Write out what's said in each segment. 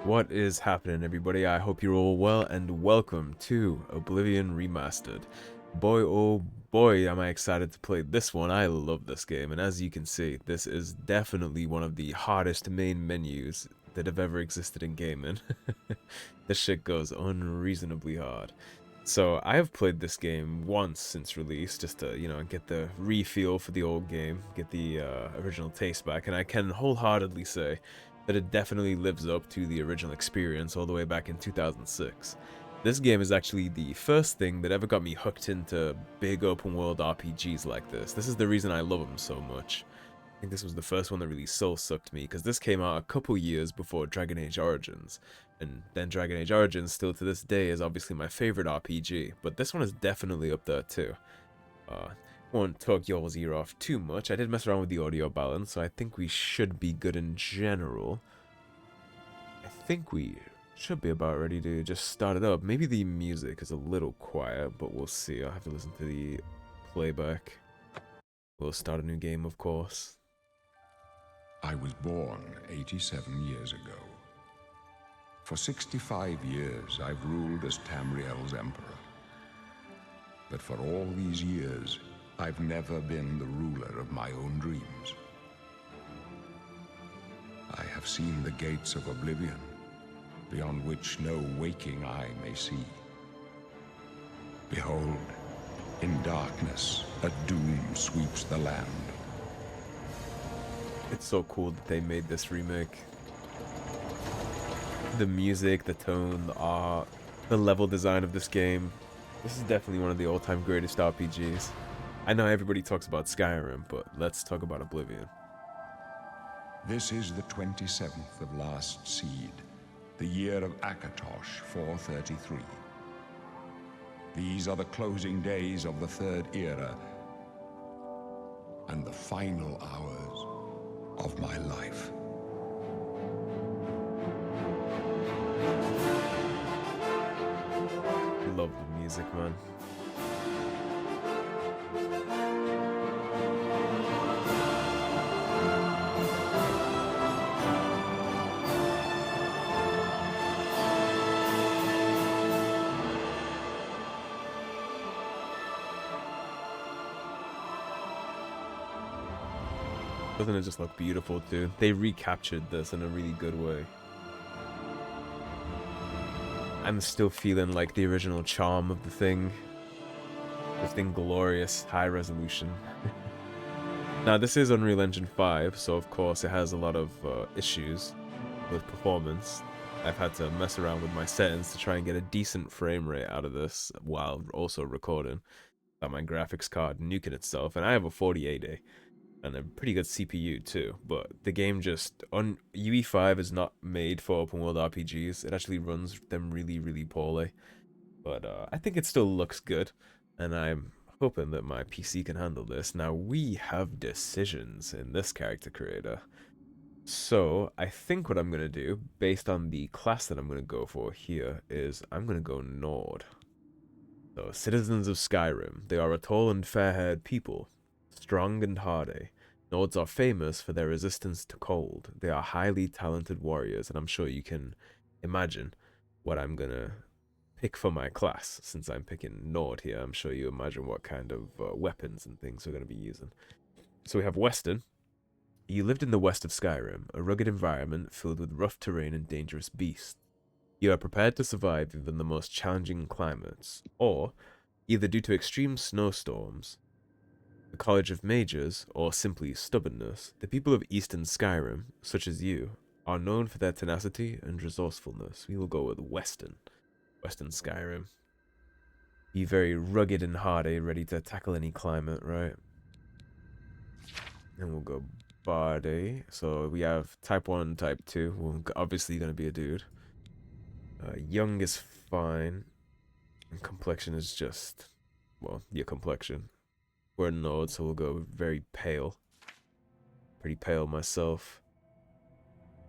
What is happening, everybody? I hope you're all well, and welcome to Oblivion Remastered. Boy, oh boy, am I excited to play this one. I love this game, and as you can see, this is definitely one of the hardest main menus that have ever existed in gaming. This shit goes unreasonably hard. So, I have played this game once since release, just to, get the re-feel for the old game, get the original taste back, and I can wholeheartedly say that it definitely lives up to the original experience all the way back in 2006. This game is actually the first thing that ever got me hooked into big open world RPGs like this. This is the reason I love them so much. I think this was the first one that really soul sucked me, because this came out a couple years before Dragon Age Origins. And then Dragon Age Origins, still to this day, is obviously my favorite RPG, but this one is definitely up there too. Won't talk y'all's ear off too much. I did mess around with the audio balance, so I think we should be good in general. I think we should be about ready to just start it up. Maybe the music is a little quiet, but we'll see. I'll have to listen to the playback. We'll start a new game, of course. I was born 87 years ago. For 65 years, I've ruled as Tamriel's Emperor. But for all these years, I've never been the ruler of my own dreams. I have seen the gates of Oblivion, beyond which no waking eye may see. Behold, in darkness, a doom sweeps the land. It's so cool that they made this remake. The music, the tone, the art, the level design of this game. This is definitely one of the all-time greatest RPGs. I know everybody talks about Skyrim, but let's talk about Oblivion. This is the 27th of Last Seed, the year of Akatosh 433. These are the closing days of the Third Era, and the final hours of my life. Love the music, man. Doesn't it just look beautiful too? They recaptured this in a really good way. I'm still feeling like the original charm of the thing. Just inglorious, high resolution. Now this is Unreal Engine 5, so of course it has a lot of issues with performance. I've had to mess around with my settings to try and get a decent frame rate out of this while also recording. Got my graphics card nuking itself, and I have a 4080 and a pretty good CPU too, but the game just on UE5 is not made for open world RPGs. It actually runs them really, really poorly. But I think it still looks good, and I'm hoping that my PC can handle this. Now we have decisions in this character creator. So I think what I'm gonna do, based on the class that I'm gonna go for here, is I'm gonna go Nord. So citizens of Skyrim, they are a tall and fair-haired people, strong and hardy. Nords are famous for their resistance to cold. They are highly talented warriors, and I'm sure you can imagine what I'm gonna pick for my class. Since I'm picking Nord here, I'm sure you imagine what kind of weapons and things we're gonna be using. So we have Western. You lived in the west of Skyrim, a rugged environment filled with rough terrain and dangerous beasts. You are prepared to survive even the most challenging climates, or, either due to extreme snowstorms, the College of Mages, or simply stubbornness, the people of Eastern Skyrim, such as you, are known for their tenacity and resourcefulness. We will go with Western Skyrim. Be very rugged and hardy, ready to tackle any climate, right? And we'll go Bardy. So we have type 1, type 2. Well, obviously gonna be a dude. Young is fine. And complexion is just, well, your complexion. We're Nord, so we'll go very pale. Pretty pale myself.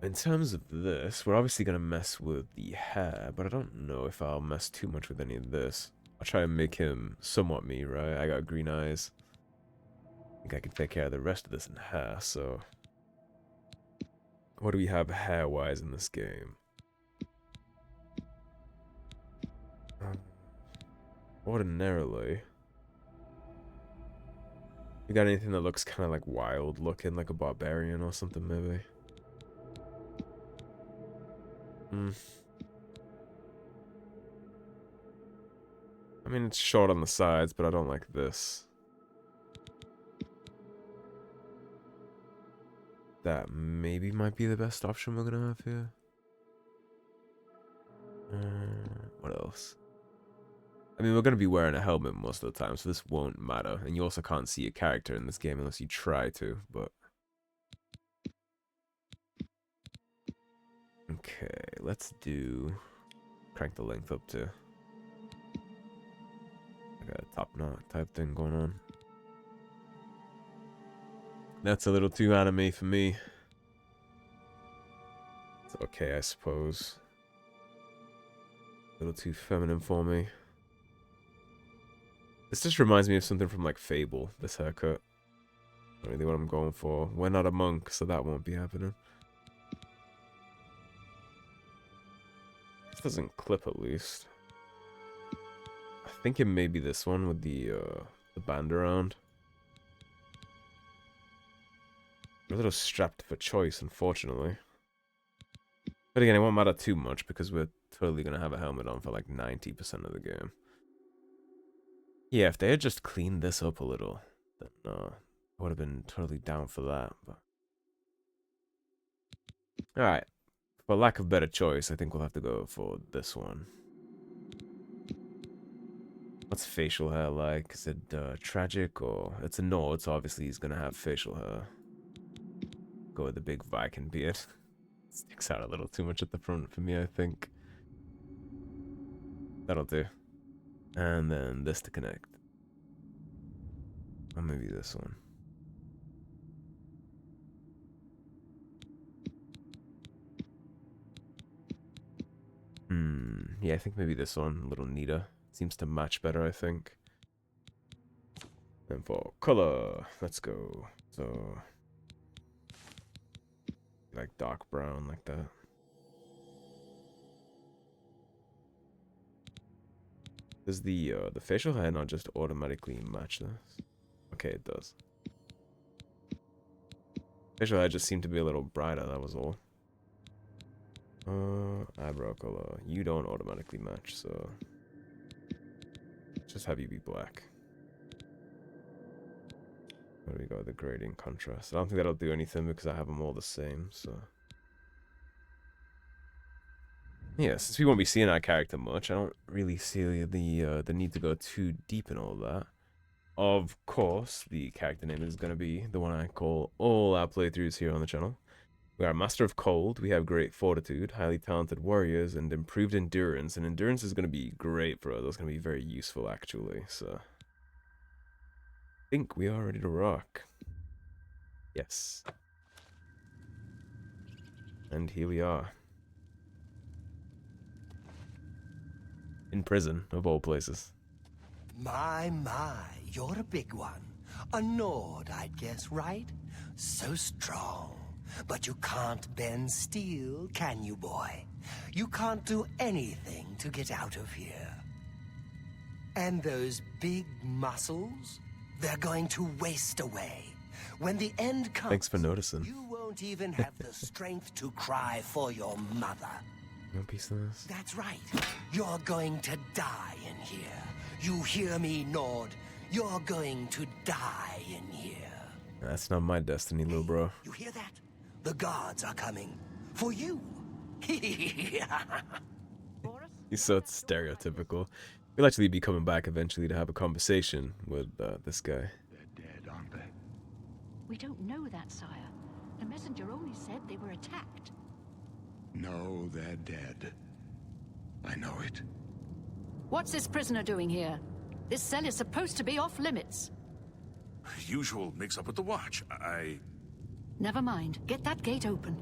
In terms of this, we're obviously going to mess with the hair, but I don't know if I'll mess too much with any of this. I'll try and make him somewhat me, right? I got green eyes. I think I can take care of the rest of this in hair, so... What do we have hair-wise in this game? Ordinarily, you got anything that looks kind of like wild looking, like a barbarian or something, maybe? I mean, it's short on the sides, but I don't like this. That maybe might be the best option we're gonna have here. What else? I mean, we're gonna be wearing a helmet most of the time, so this won't matter. And you also can't see your character in this game unless you try to, but... Okay, let's do... Crank the length up to... I got a top knot type thing going on. That's a little too anime for me. It's okay, I suppose. A little too feminine for me. This just reminds me of something from like Fable, this haircut. Not really what I'm going for. We're not a monk, so that won't be happening. This doesn't clip at least. I think it may be this one with the band around. We're a little strapped for choice, unfortunately. But again, it won't matter too much because we're totally going to have a helmet on for like 90% of the game. Yeah, if they had just cleaned this up a little, then I would have been totally down for that. But alright. For lack of better choice, I think we'll have to go for this one. What's facial hair like? Is it tragic or... It's a Nord, so obviously he's going to have facial hair. Go with the big Viking beard. Sticks out a little too much at the front for me, I think. That'll do. And then this to connect. Or maybe this one. Yeah, I think maybe this one, a little neater. Seems to match better, I think. And for color, let's go. So, like dark brown, like that. Does the facial hair not just automatically match this? Okay, it does. Facial hair just seemed to be a little brighter, that was all. Eyebrow color. You don't automatically match, so... just have you be black. Where do we go with the gradient contrast? I don't think that'll do anything because I have them all the same, so... Yeah, since we won't be seeing our character much, I don't really see the need to go too deep in all that. Of course, the character name is going to be the one I call all our playthroughs here on the channel. We are Master of Cold, we have great fortitude, highly talented warriors, and improved endurance. And endurance is going to be great for us. It's going to be very useful, actually. So, I think we are ready to rock. Yes. And here we are. In prison, of all places. My, you're a big one. A Nord, I'd guess, right? So strong. But you can't bend steel, can you, boy? You can't do anything to get out of here. And those big muscles, they're going to waste away. When the end comes, thanks for noticing. You won't even have the strength to cry for your mother. No piece of this. That's right. You're going to die in here. You hear me, Nord? You're going to die in here. That's not my destiny, little bro. You hear that? The guards are coming. For you. He's so stereotypical. We'll actually be coming back eventually to have a conversation with this guy. They're dead, aren't they? We don't know that, sire. The messenger only said they were attacked. No, they're dead. I know it. What's this prisoner doing here? This cell is supposed to be off limits. Usual mix-up with the watch. Never mind. Get that gate open.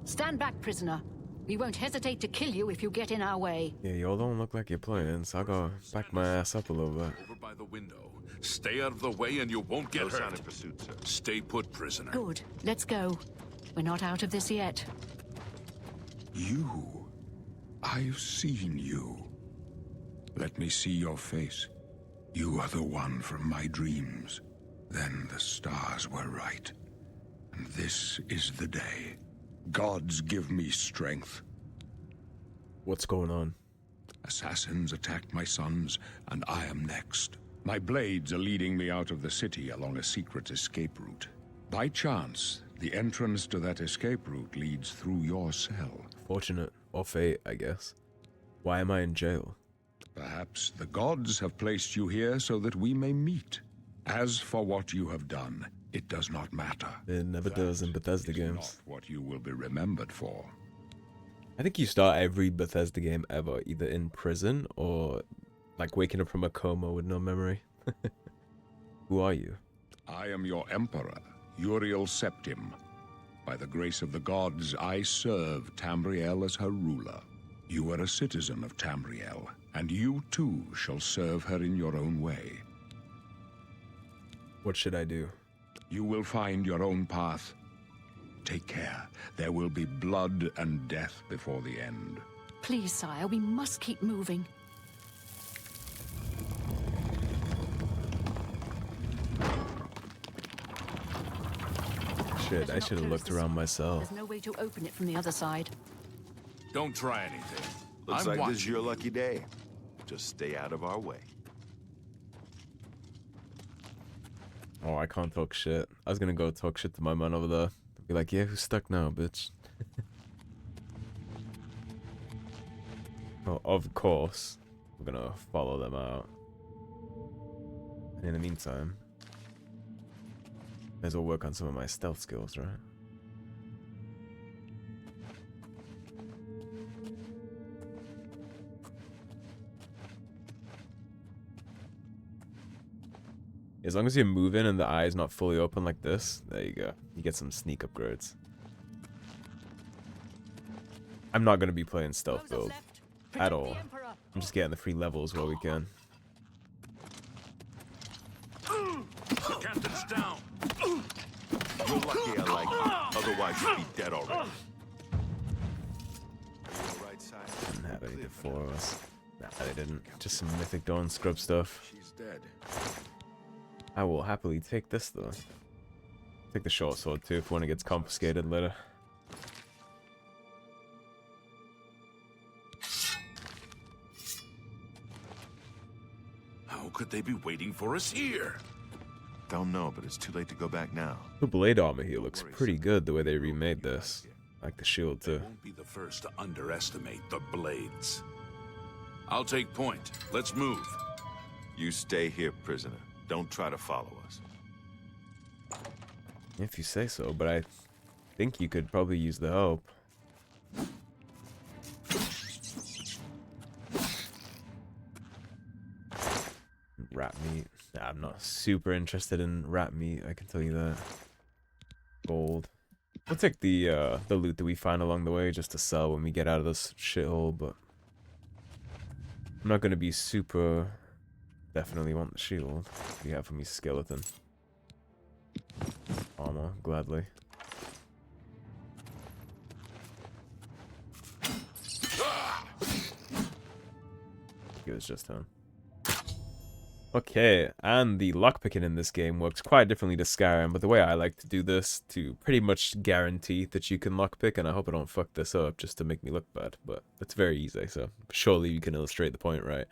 Stand back, prisoner. We won't hesitate to kill you if you get in our way. Yeah, y'all don't look like you're playing, so I'll go back my ass up a little bit. Over by the window. Stay out of the way and you won't get hurt. sign of pursuit, sir. Stay put, prisoner. Good. Let's go. We're not out of this yet. You. I've seen you. Let me see your face. You are the one from my dreams. Then the stars were right. And this is the day. Gods give me strength. What's going on? Assassins attacked my sons, and I am next. My blades are leading me out of the city along a secret escape route. By chance, the entrance to that escape route leads through your cell. Fortunate, or fate, I guess. Why am I in jail? Perhaps the gods have placed you here so that we may meet. As for what you have done, it does not matter. It never does in Bethesda Is games. not what you will be remembered for. I think you start every Bethesda game ever either in prison or like waking up from a coma with no memory. Who are you? I am your Emperor, Uriel Septim. By the grace of the gods, I serve Tamriel as her ruler. You are a citizen of Tamriel, and you too shall serve her in your own way. What should I do? You will find your own path. Take care. There will be blood and death before the end. Please, sire, we must keep moving. Shit, I should have looked around myself. There's no way to open it from the other side. Don't try anything. Looks I'm like watching. this is your lucky day. Just stay out of our way. Oh, I can't talk shit. I was gonna go talk shit to my man over there. Be like, yeah, who's stuck now, bitch? Oh, of course, we're gonna follow them out. And in the meantime, may as well work on some of my stealth skills, right? As long as you're moving and the eye is not fully open like this, there you go. You get some sneak upgrades. I'm not going to be playing stealth build at all. I'm just getting the free levels while we can. The captain's down. You're lucky I like you. Otherwise you'd be dead already. Are you all right, sire? Didn't have anything for us. Nah, they didn't. Just some Mythic Dawn scrub stuff. She's dead. I will happily take this though. Take the short sword too if one gets confiscated later. How could they be waiting for us here? Don't know, but it's too late to go back now. The blade armor here looks pretty good the way they remade this. I like the shield They too. won't be the first to underestimate the blades. I'll take point. Let's move. You stay here, prisoner. Don't try to follow us. If you say so, but I think you could probably use the help. Rat meat. Nah, I'm not super interested in rat meat, I can tell you that. Gold. We'll take the loot that we find along the way just to sell when we get out of this shithole, but I'm not gonna be super. Definitely want the shield. What do you have for me, skeleton? Armor, gladly. It was just him. Okay, and the lockpicking in this game works quite differently to Skyrim, but the way I like to do this to pretty much guarantee that you can lockpick, and I hope I don't fuck this up just to make me look bad, but it's very easy, so surely you can illustrate the point, right?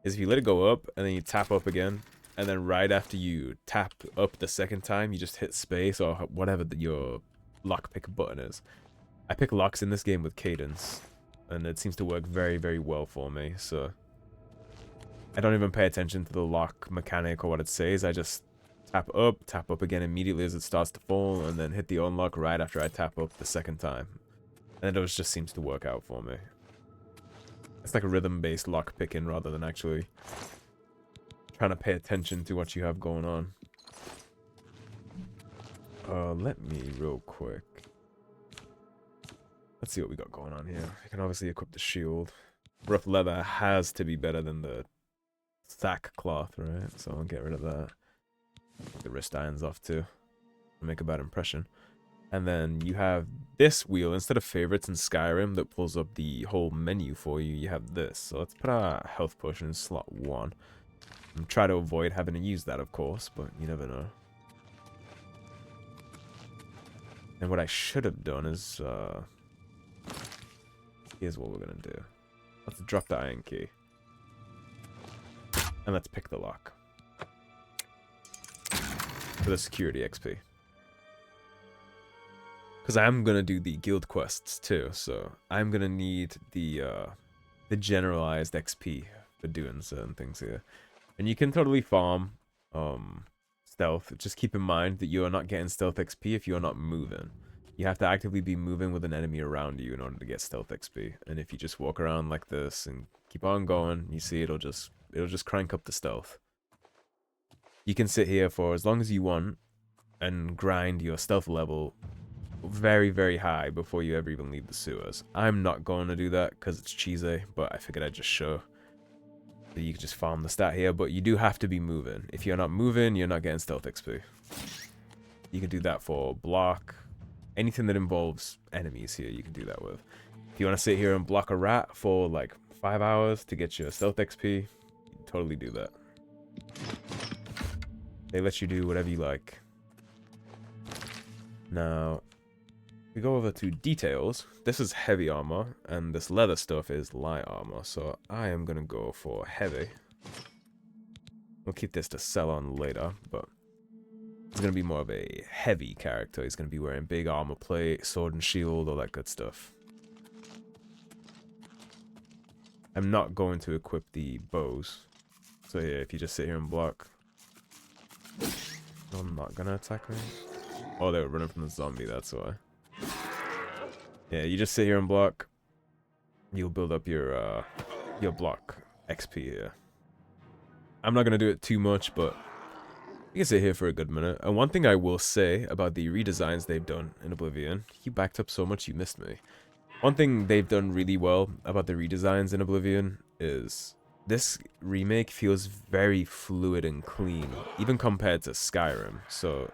Is if you let it go up, and then you tap up again, and then right after you tap up the second time, you just hit space or whatever your lockpick button is. I pick locks in this game with cadence, and it seems to work very, very well for me, so I don't even pay attention to the lock mechanic or what it says. I just tap up again immediately as it starts to fall, and then hit the unlock right after I tap up the second time. And it just seems to work out for me. It's like a rhythm-based lock picking rather than actually trying to pay attention to what you have going on. Let me real quick. Let's see what we got going on here. I can obviously equip the shield. Rough leather has to be better than the sackcloth, right? So I'll get rid of that. Take the wrist irons off too. Make a bad impression. And then you have this wheel, instead of favorites in Skyrim that pulls up the whole menu for you, you have this. So let's put our health potion in slot 1. And try to avoid having to use that, of course, but you never know. And what I should have done is, here's what we're gonna do. Let's drop the iron key. And let's pick the lock. For the security XP. Because I'm gonna do the guild quests too, so I'm gonna need the generalized XP for doing certain things here. And you can totally farm stealth. Just keep in mind that you are not getting stealth XP if you are not moving. You have to actively be moving with an enemy around you in order to get stealth XP. And if you just walk around like this and keep on going, you see it'll just crank up the stealth. You can sit here for as long as you want and grind your stealth level very, very high before you ever even leave the sewers. I'm not going to do that because it's cheesy, but I figured I'd just show that you can just farm the stat here, but you do have to be moving. If you're not moving, you're not getting stealth XP. You can do that for block. Anything that involves enemies here, you can do that with. If you want to sit here and block a rat for like 5 hours to get your stealth XP, you can totally do that. They let you do whatever you like. Now, we go over to details. This is heavy armor, and this leather stuff is light armor. So I am gonna go for heavy. We'll keep this to sell on later, but he's gonna be more of a heavy character. He's gonna be wearing big armor plate, sword and shield, all that good stuff. I'm not going to equip the bows. So yeah, if you just sit here and block, I'm not gonna attack me. Oh, they were running from the zombie, that's why. Yeah, you just sit here and block. You'll build up your block XP here. I'm not gonna do it too much, but you can sit here for a good minute. And one thing I will say about the redesigns they've done in Oblivion, you backed up so much you missed me. One thing they've done really well about the redesigns in Oblivion is this remake feels very fluid and clean, even compared to Skyrim. So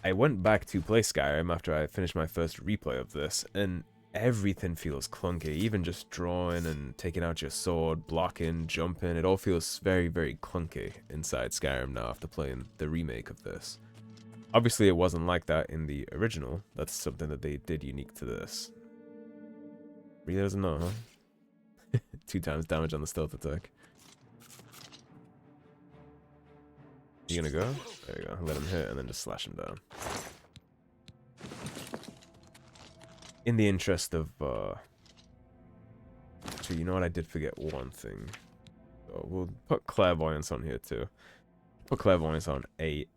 I went back to play Skyrim after I finished my first replay of this, and everything feels clunky. Even just drawing and taking out your sword, blocking, jumping, it all feels very, very clunky inside Skyrim now after playing the remake of this. Obviously, it wasn't like that in the original. That's something that they did unique to this. Really doesn't know, huh? 2 times damage on the stealth attack. You gonna go? There you go. Let him hit and then just slash him down. In the interest of, actually, you know what? I did forget one thing. So we'll put clairvoyance on here too. Put clairvoyance on 8.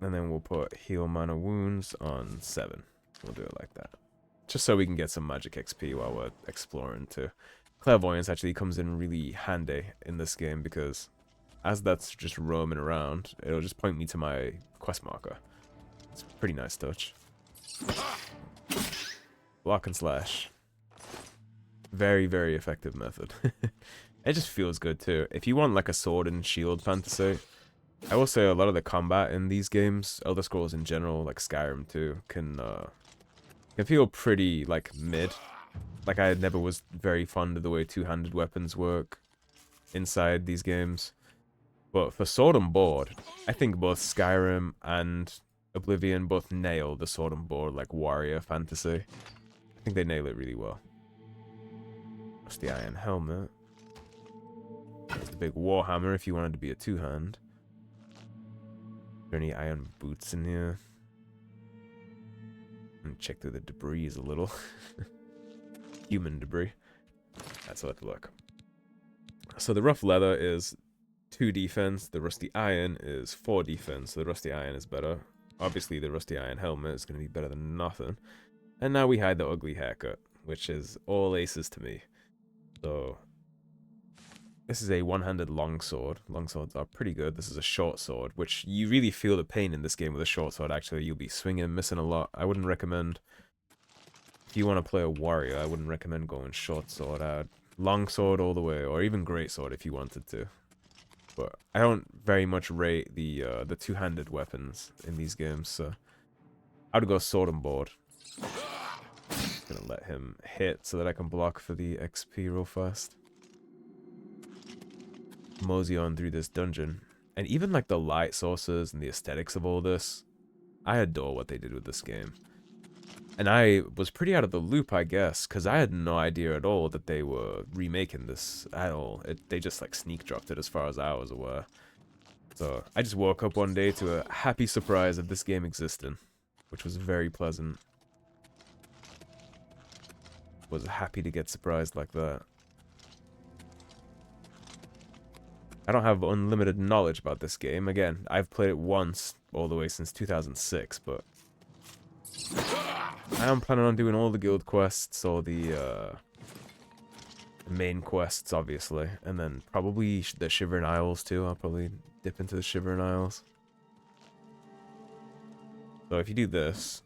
And then we'll put heal minor wounds on 7. We'll do it like that. Just so we can get some magic XP while we're exploring too. Clairvoyance actually comes in really handy in this game because as that's just roaming around, it'll just point me to my quest marker. It's a pretty nice touch. Block and slash. Very, very effective method. It just feels good too. If you want like a sword and shield fantasy, I will say a lot of the combat in these games, Elder Scrolls in general, like Skyrim too, can feel pretty like mid. Like I never was very fond of the way two-handed weapons work inside these games. But for sword and board, I think both Skyrim and Oblivion both nail the sword and board like warrior fantasy. I think they nail it really well. That's the iron helmet. There's the big warhammer if you wanted to be a two-hand. Are there any iron boots in here? And check through the debris a little. Human debris. That's what it look. So the rough leather is 2 defense. The rusty iron is 4 defense. So the rusty iron is better. Obviously the rusty iron helmet is going to be better than nothing. And now we hide the ugly haircut, which is all aces to me. So this is a one-handed longsword. Longswords are pretty good. This is a short sword, which you really feel the pain in this game with a short sword. Actually, you'll be swinging and missing a lot. I wouldn't recommend, if you want to play a warrior, I wouldn't recommend going short sword. I'd long sword all the way, or even great sword if you wanted to. But I don't very much rate the two-handed weapons in these games, so I'd go sword and board. gonna let him hit so that I can block for the XP real fast. Mosey on through this dungeon. And even like the light sources and the aesthetics of all this, I adore what they did with this game. And I was pretty out of the loop, I guess, because I had no idea at all that they were remaking this at all. They just like sneak dropped it as far as I was aware. So I just woke up one day to a happy surprise of this game existing, which was very pleasant. Was happy to get surprised like that. I don't have unlimited knowledge about this game. Again, I've played it once all the way since 2006, but I am planning on doing all the guild quests, or the main quests, obviously, and then probably the Shivering Isles too. I'll probably dip into the Shivering Isles. So if you do this,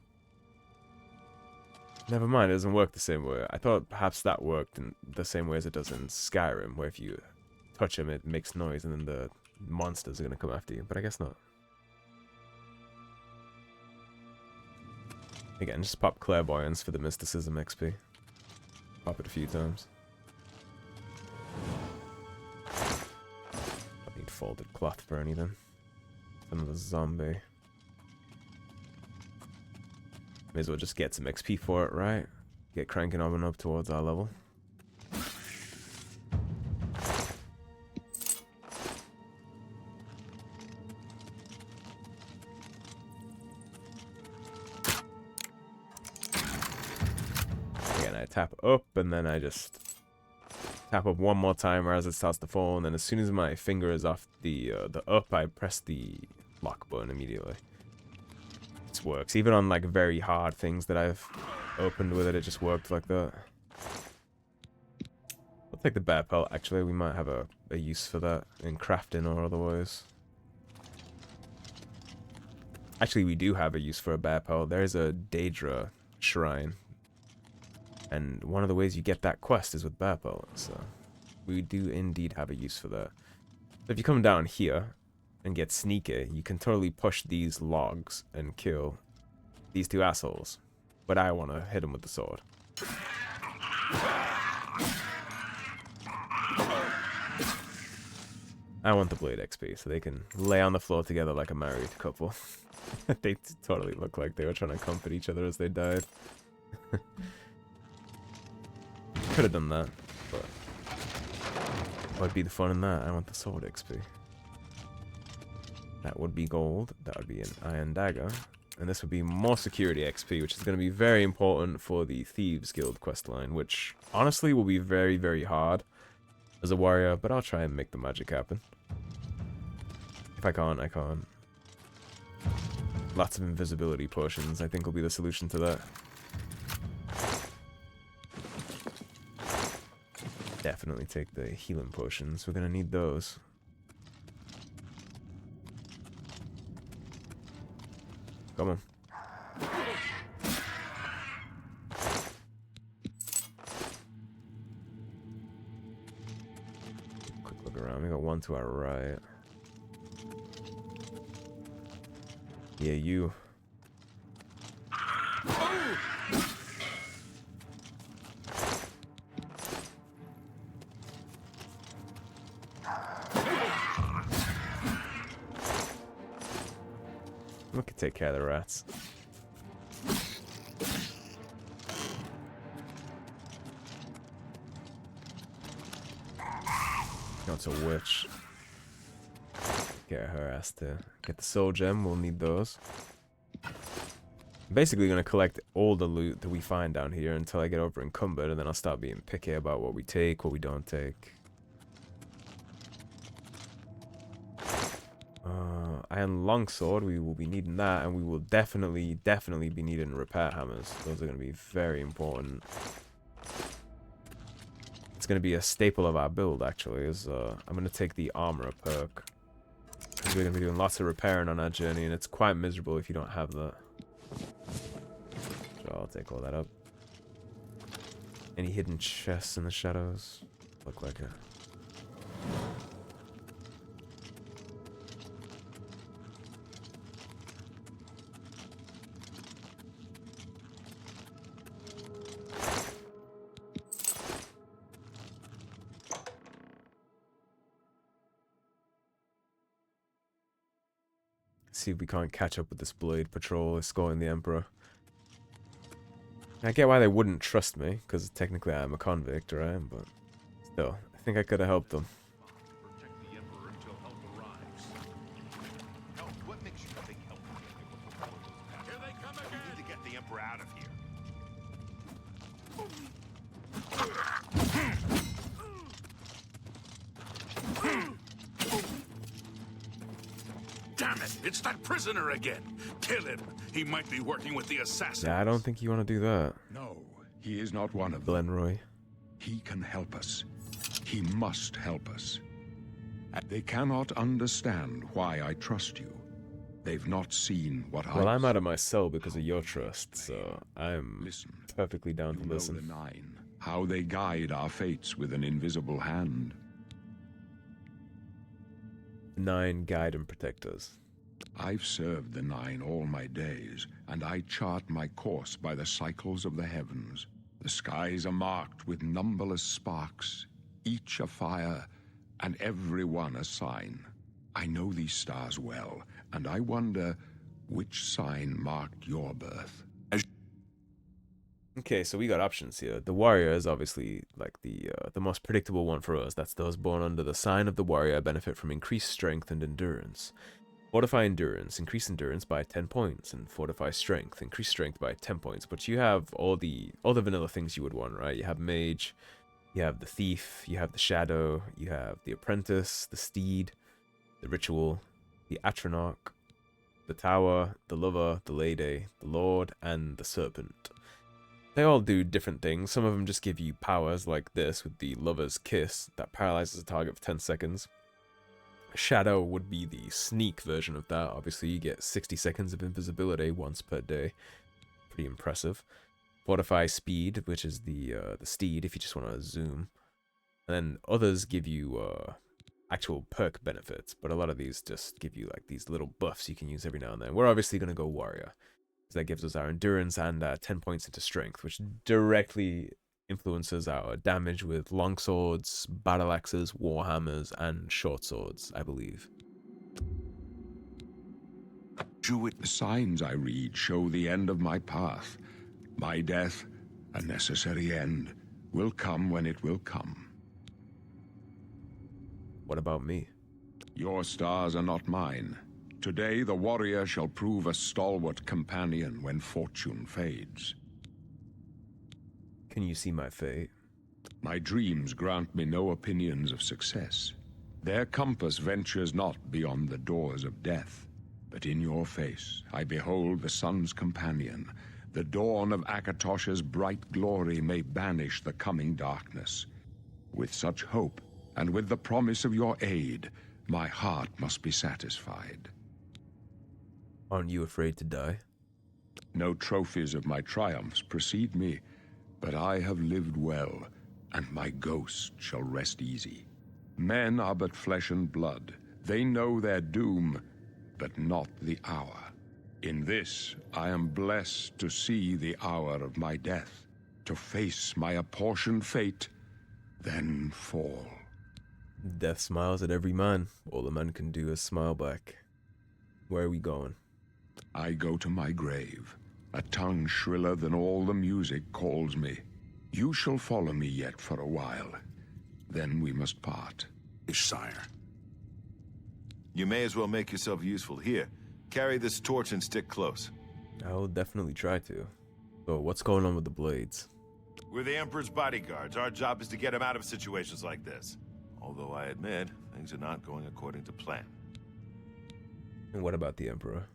never mind, it doesn't work the same way. I thought perhaps that worked in the same way as it does in Skyrim, where if you touch him, it makes noise, and then the monsters are gonna come after you. But I guess not. Again, just pop Clairvoyance for the Mysticism XP. Pop it a few times. I need folded cloth for anything. Another zombie. May as well just get some XP for it, right? Get cranking on and up towards our level. Tap up, and then I just tap up one more time as it starts to fall, and then as soon as my finger is off the up, I press the lock button immediately. This works. Even on like very hard things that I've opened with it, it just worked like that. I'll take the bear pelt, actually. We might have a use for that in crafting or otherwise. Actually, we do have a use for a bear pelt. There's a Daedric shrine. And one of the ways you get that quest is with bear pelt, so we do indeed have a use for that. So if you come down here and get sneaky, you can totally push these logs and kill these two assholes. But I want to hit them with the sword. I want the blade XP so they can lay on the floor together like a married couple. They totally look like they were trying to comfort each other as they died. Could have done that, but what would be the fun in that? I want the sword XP. That would be gold. That would be an iron dagger. And this would be more security XP, which is going to be very important for the Thieves Guild questline, which honestly will be very, very hard as a warrior, but I'll try and make the magic happen. If I can't, I can't. Lots of invisibility potions, I think, will be the solution to that. Definitely take the healing potions. We're gonna need those. Come on. Quick look around. We got one to our right. Yeah, you. We can take care of the rats. No, it's a witch. Get her ass to get the soul gem. We'll need those. I'm basically going to collect all the loot that we find down here until I get over encumbered, and then I'll start being picky about what we take, what we don't take. Iron longsword, we will be needing that, and we will definitely be needing repair hammers. Those are going to be very important. It's going to be a staple of our build, actually. I'm going to take the armor perk, because we're going to be doing lots of repairing on our journey, and it's quite miserable if you don't have that. So I'll take all that up. Any hidden chests in the shadows? Look like it. see if we can't catch up with this blade patrol escorting the Emperor. I get why they wouldn't trust me, because technically I'm a convict, right? But still, I think I could have helped them. Protect the Emperor until help arrives. Help? What makes you think help will get you before the goes past? Here they come We again! need to get the Emperor out of here. Damn it! It's that prisoner again! Kill him! He might be working with the assassins. Yeah, I don't think you want to do that, No, he is not one of them. Glenroy. He can help us. He must help us. They cannot understand why I trust you. They've not seen what Well, I'm out of my cell because of your trust, so I'm Listen. perfectly down You to know the listen. Nine, how they guide our fates with an invisible hand. 9 guide and protect us. I've served the Nine all my days, and I chart my course by the cycles of the heavens. The skies are marked with numberless sparks, each a fire, and every one a sign. I know these stars well, and I wonder which sign marked your birth. Okay, so we got options here. The warrior is obviously like the most predictable one for us. That's those born under the sign of the warrior benefit from increased strength and endurance. Fortify endurance, increase endurance by 10 points, and fortify strength, increase strength by 10 points. But you have all the vanilla things you would want, right? You have mage, you have the thief, you have the shadow, you have the apprentice, the steed, the ritual, the atronach, the tower, the lover, the lady, the lord, and the serpent. They all do different things. Some of them just give you powers like this with the lover's kiss that paralyzes a target for 10 seconds. Shadow would be the sneak version of that. Obviously, you get 60 seconds of invisibility once per day. Pretty impressive. Fortify speed, which is the steed if you just want to zoom. And then others give you actual perk benefits, but a lot of these just give you like these little buffs you can use every now and then. We're obviously going to go warrior. That gives us our endurance and 10 points into strength, which directly influences our damage with longswords, battle axes, warhammers, and short swords, I believe. The signs I read show the end of my path. My death, a necessary end, will come when it will come. What about me? Your stars are not mine. Today the warrior shall prove a stalwart companion when fortune fades. Can you see my fate? My dreams grant me no opinions of success. Their compass ventures not beyond the doors of death. But in your face I behold the sun's companion. The dawn of Akatosh's bright glory may banish the coming darkness. With such hope, and with the promise of your aid, my heart must be satisfied. Aren't you afraid to die? No trophies of my triumphs precede me, but I have lived well, and my ghost shall rest easy. Men are but flesh and blood. They know their doom, but not the hour. In this, I am blessed to see the hour of my death, to face my apportioned fate, then fall. Death smiles at every man. All a man can do is smile back. Where are we going? I go to my grave. A tongue shriller than all the music calls me. You shall follow me yet for a while. Then we must part. Sire. You may as well make yourself useful. Here, carry this torch and stick close. I will definitely try to. So, what's going on with the blades? We're the Emperor's bodyguards. Our job is to get him out of situations like this. Although I admit, things are not going according to plan. And what about the Emperor?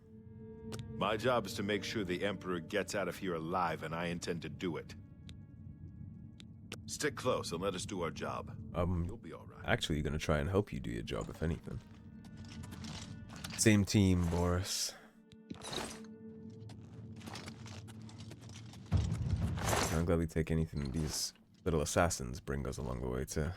My job is to make sure the Emperor gets out of here alive, and I intend to do it. Stick close and let us do our job. You'll be all right. Actually gonna try and help you do your job, if anything. Same team, Baurus. I'll gladly take anything these little assassins bring us along the way, too.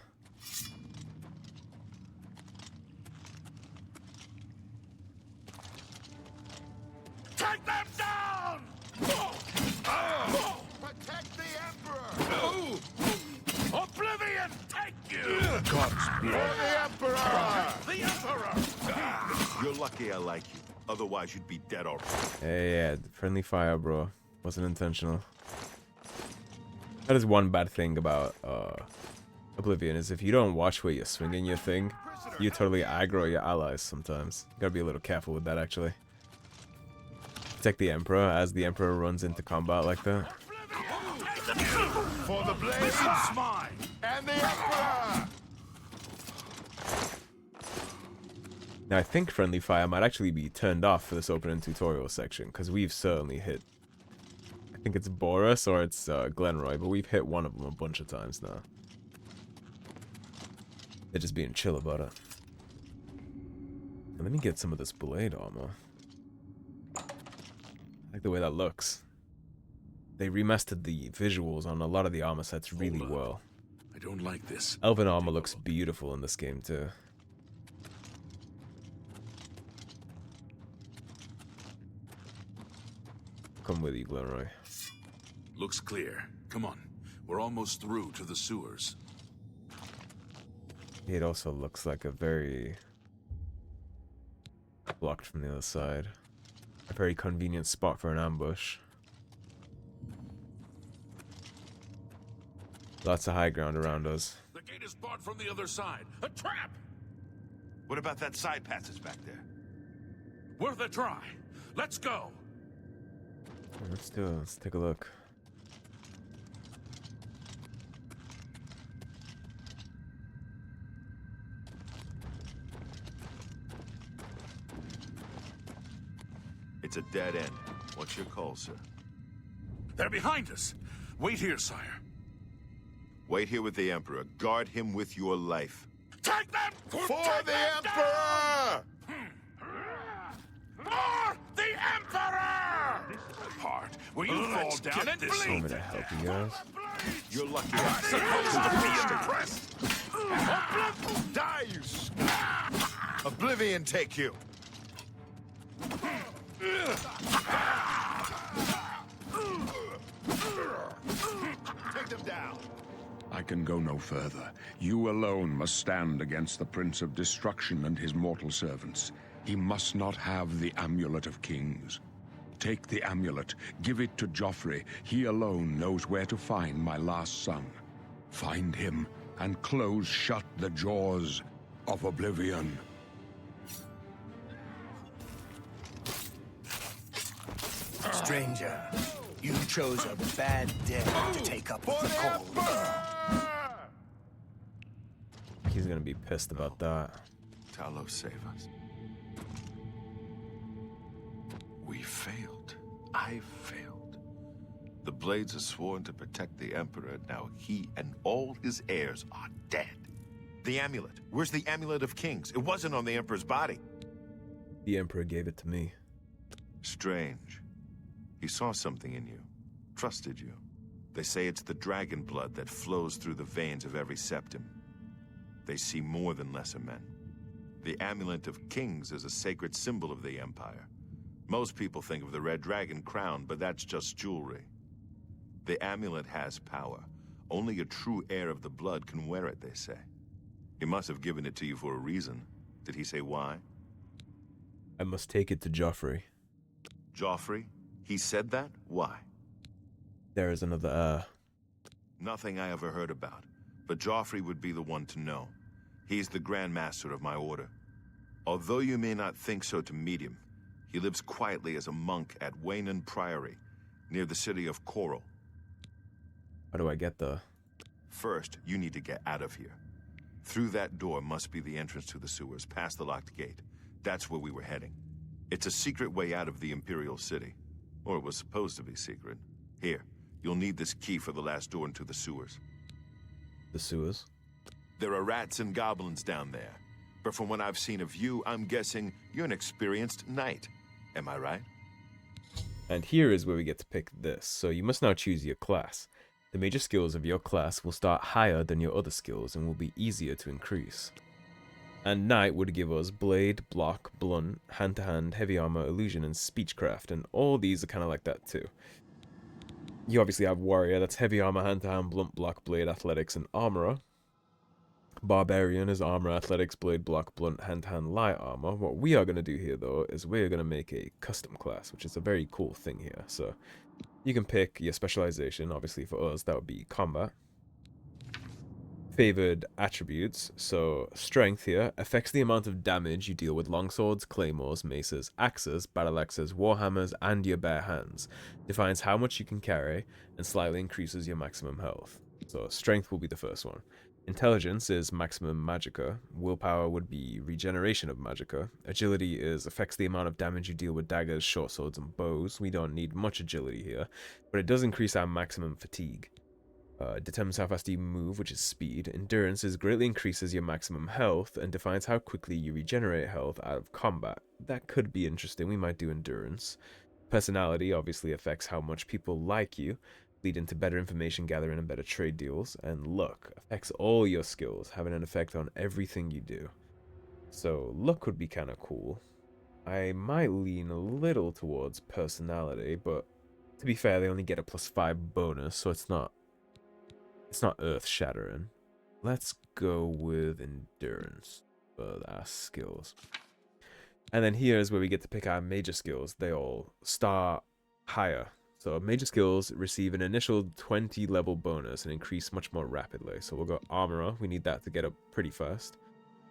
Take them down! Protect the Emperor! Oblivion, take you! God's blood. The Emperor! The Emperor! You're lucky I like you. Otherwise, you'd be dead already. Yeah, friendly fire, bro. Wasn't intentional. That is one bad thing about Oblivion, is if you don't watch where you're swinging your thing, you totally aggro your allies sometimes. You gotta be a little careful with that, actually. Protect the Emperor as the Emperor runs into combat like that. For the blades and the Emperor! Now, I think friendly fire might actually be turned off for this opening tutorial section, because we've certainly hit... I think it's Baurus or it's Glenroy, but we've hit one of them a bunch of times now. They're just being chill about it. And let me get some of this blade armor. I like the way that looks. They remastered the visuals on a lot of the armor sets really well. I don't like this. Elven armor looks beautiful in this game too. Come with you, Glenroy. Looks clear. Come on. We're almost through to the sewers. It also looks like a very... blocked from the other side. A very convenient spot for an ambush. Lots of high ground around us. The gate is barred from the other side. A trap! What about that side passage back there? Worth a try. Let's go. Let's do it. Let's take a look. It's a dead end. What's your call, sir? They're behind us. Wait here, sire. Wait here with the Emperor. Guard him with your life. Take them! For the Emperor! For the Emperor! Part where you fall down and Want me bleed. to help you guys? You're lucky I'm supposed to be impressed. Die, you Oblivion take you! Take them down! I can go no further. You alone must stand against the Prince of Destruction and his mortal servants. He must not have the Amulet of Kings. Take the amulet, give it to Joffrey. He alone knows where to find my last son. Find him, and close shut the jaws of Oblivion. Stranger, you chose a bad day to take up with the cold girl. He's gonna be pissed about that. Talos, save us. We failed. I failed. The Blades are sworn to protect the Emperor. Now he and all his heirs are dead. The amulet. Where's the Amulet of Kings? It wasn't on the Emperor's body. The Emperor gave it to me. Strange. He saw something in you. Trusted you. They say it's the dragon blood that flows through the veins of every Septim. They see more than lesser men. The Amulet of Kings is a sacred symbol of the Empire. Most people think of the red dragon crown, but that's just jewelry. The amulet has power. Only a true heir of the blood can wear it, they say. He must have given it to you for a reason. Did he say why? I must take it to Joffrey. Joffrey? He said that? Why? There is another, Nothing I ever heard about. But Joffrey would be the one to know. He's the Grand Master of my order. Although you may not think so to meet him, he lives quietly as a monk at Wizened Priory, near the city of Coral. How do I get there? First, you need to get out of here. Through that door must be the entrance to the sewers, past the locked gate. That's where we were heading. It's a secret way out of the Imperial City. Or it was supposed to be secret. Here, you'll need this key for the last door into the sewers. The sewers? There are rats and goblins down there. But from what I've seen of you, I'm guessing you're an experienced knight. Am I right? And here is where we get to pick this. So you must now choose your class. The major skills of your class will start higher than your other skills and will be easier to increase. And Knight would give us Blade, Block, Blunt, Hand-to-Hand, Heavy Armor, Illusion, and Speechcraft, and all these are kind of like that too. You obviously have Warrior, that's Heavy Armor, Hand-to-Hand, Blunt, Block, Blade, Athletics, and Armorer. Barbarian is armor, athletics, blade, block, blunt, hand-to-hand, light armor. What we are going to do here, though, is we're going to make a custom class, which is a very cool thing here. So you can pick your specialization. Obviously, for us, that would be combat. Favored attributes. So strength here affects the amount of damage you deal with longswords, claymores, maces, axes, battle axes, warhammers, and your bare hands. Defines how much you can carry and slightly increases your maximum health. So strength will be the first one. Intelligence is maximum magicka. Willpower would be regeneration of magicka. Agility is affects the amount of damage you deal with daggers, short swords, and bows. We don't need much agility here, but it does increase our maximum fatigue. Determines how fast you move, which is speed. Endurance is greatly increases your maximum health and defines how quickly you regenerate health out of combat. That could be interesting. We might do endurance. Personality obviously affects how much people like you, leading to better information gathering and better trade deals. And luck affects all your skills, having an effect on everything you do. So luck would be kind of cool. I might lean a little towards personality, but to be fair, they only get a +5 bonus, so it's not earth-shattering. Let's go with endurance for our skills. And then here's where we get to pick our major skills. They all start higher. So major skills receive an initial 20 level bonus and increase much more rapidly. So we'll go armorer. We need that to get up pretty fast.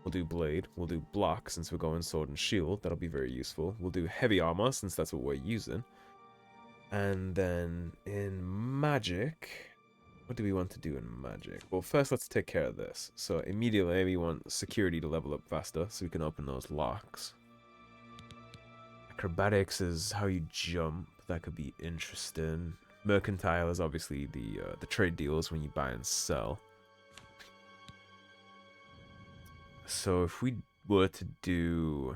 We'll do blade. We'll do block since we're going sword and shield. That'll be very useful. We'll do heavy armor since that's what we're using. And then in magic, what do we want to do in magic? Well, first let's take care of this. So immediately we want security to level up faster so we can open those locks. Acrobatics is how you jump. That could be interesting. Mercantile is obviously the trade deals when you buy and sell. So if we were to do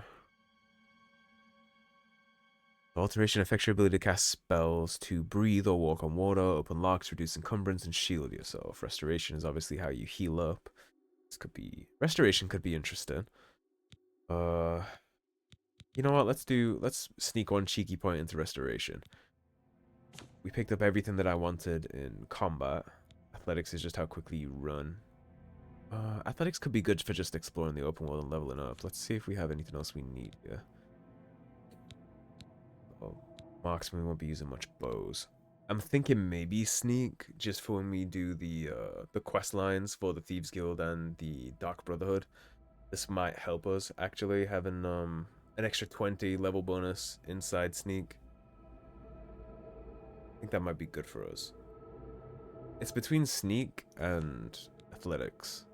alteration affects your ability to cast spells, to breathe or walk on water, open locks, reduce encumbrance, and shield yourself. Restoration is obviously how you heal up. This could be restoration could be interesting. You know what? Let's sneak one cheeky point into restoration. We picked up everything that I wanted in combat. Athletics is just how quickly you run. Athletics could be good for just exploring the open world and leveling up. Let's see if we have anything else we need here. Oh, marksman, we won't be using much bows. I'm thinking maybe sneak, just for when we do the quest lines for the Thieves Guild and the Dark Brotherhood. This might help us, actually, having an extra 20 level bonus inside sneak. I think that might be good for us. It's between sneak and athletics.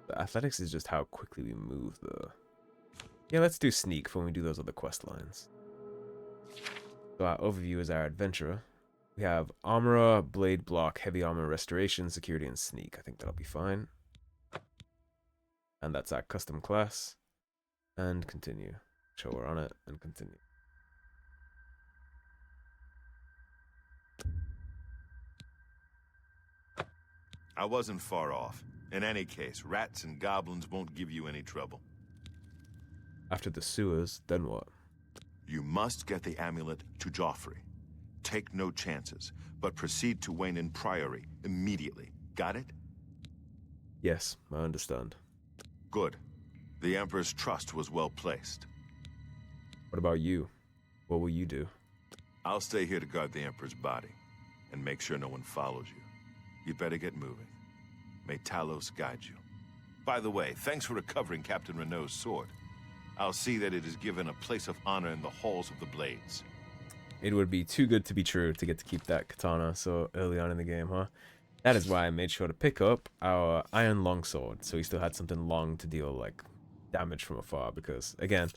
The athletics is just how quickly we move, though. Yeah, let's do sneak when we do those other quest lines. So our overview is our adventurer. We have armorer, blade, block, heavy armor, restoration, security, and sneak. I think that'll be fine. And that's our custom class. And continue. Show we're on it, and continue. I wasn't far off. In any case, rats and goblins won't give you any trouble. After the sewers, then what? You must get the amulet to Joffrey. Take no chances, but proceed to Wizened Priory immediately. Got it? Yes, I understand. Good. The Emperor's trust was well placed. What about you? What will you do? I'll stay here to guard the Emperor's body, and make sure no one follows you. You better get moving. May Talos guide you. By the way, thanks for recovering Captain Renault's sword. I'll see that it is given a place of honor in the halls of the Blades. It would be too good to be true to get to keep that katana so early on in the game, huh? That is why I made sure to pick up our iron longsword, so we still had something long to deal, like, damage from afar, because, again,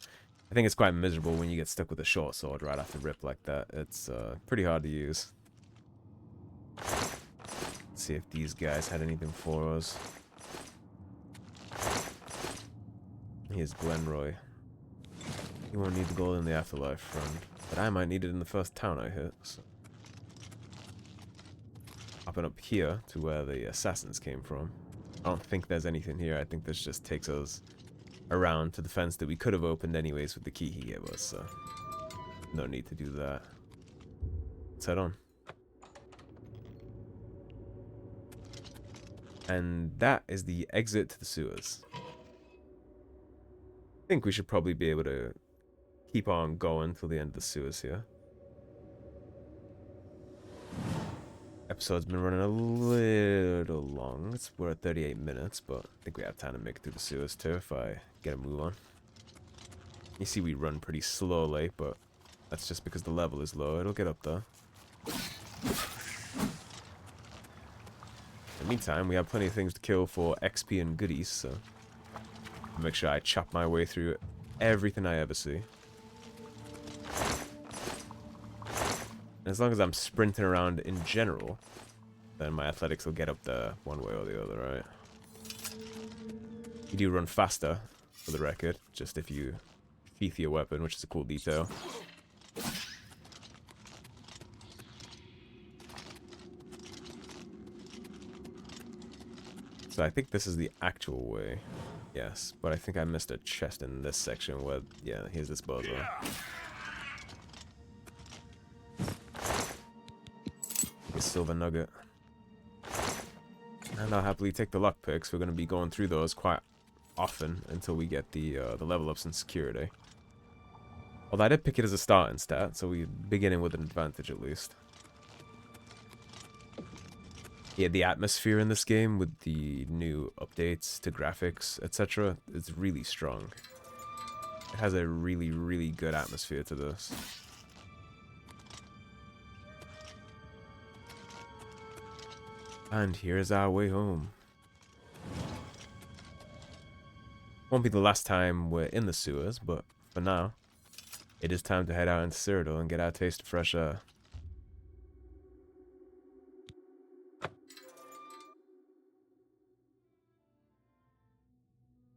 I think it's quite miserable when you get stuck with a short sword right off the rip like that. It's pretty hard to use. Let's see if these guys had anything for us. Here's Glenroy. You won't need the gold in the afterlife, friend. But I might need it in the first town I hit, so. Hopping up here to where the assassins came from. I don't think there's anything here. I think this just takes us around to the fence that we could have opened anyways with the key he gave us, so. No need to do that. Let's head on. And that is the exit to the sewers. I think we should probably be able to keep on going till the end of the sewers here. Episode's been running a little long. We're at 38 minutes, but I think we have time to make it through the sewers too if I get a move on. You see we run pretty slowly, but that's just because the level is low. It'll get up there. In the meantime, we have plenty of things to kill for XP and goodies, so I'll make sure I chop my way through everything I ever see. And as long as I'm sprinting around in general, then my athletics will get up there one way or the other, right? You do run faster, for the record, just if you sheath your weapon, which is a cool detail. So I think this is the actual way. Yes, but I think I missed a chest in this section where, yeah, here's this bozo. A silver nugget. And I'll happily take the lockpicks. We're going to be going through those quite often until we get the level ups in security. Although I did pick it as a starting stat, so we're beginning with an advantage at least. Yeah, the atmosphere in this game with the new updates to graphics, etc. is really strong. It has a really, really good atmosphere to this. And here's our way home. Won't be the last time we're in the sewers, but for now, it is time to head out into Cyrodiil and get our taste of fresh air.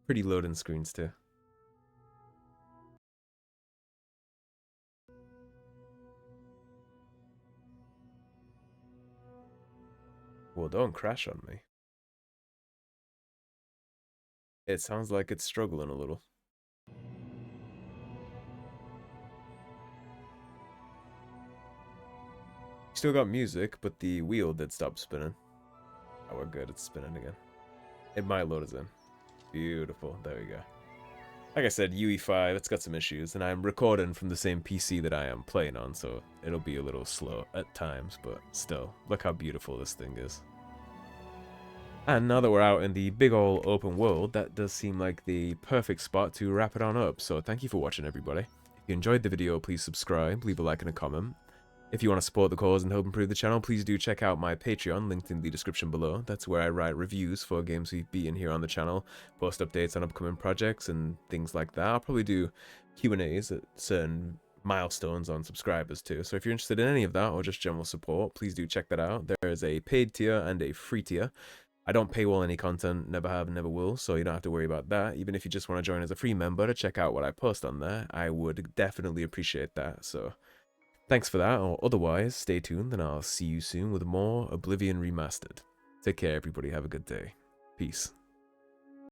Pretty loading screens too. Well, don't crash on me. It sounds like it's struggling a little. Still got music, but the wheel did stop spinning. Oh, we're good. It's spinning again. It might load us in. Beautiful. There we go. Like I said, UE5, it's got some issues, and I'm recording from the same PC that I am playing on, so it'll be a little slow at times, but still, look how beautiful this thing is. And now that we're out in the big ol' open world, that does seem like the perfect spot to wrap it on up, so thank you for watching, everybody. If you enjoyed the video, please subscribe, leave a like and a comment. If you want to support the cause and help improve the channel, please do check out my Patreon, linked in the description below. That's where I write reviews for games we've beaten here on the channel, post updates on upcoming projects and things like that. I'll probably do Q&As at certain milestones on subscribers too. So if you're interested in any of that or just general support, please do check that out. There is a paid tier and a free tier. I don't paywall any content, never have, never will, so you don't have to worry about that. Even if you just want to join as a free member to check out what I post on there, I would definitely appreciate that. So thanks for that, or otherwise, stay tuned and I'll see you soon with more Oblivion Remastered. Take care, everybody. Have a good day. Peace.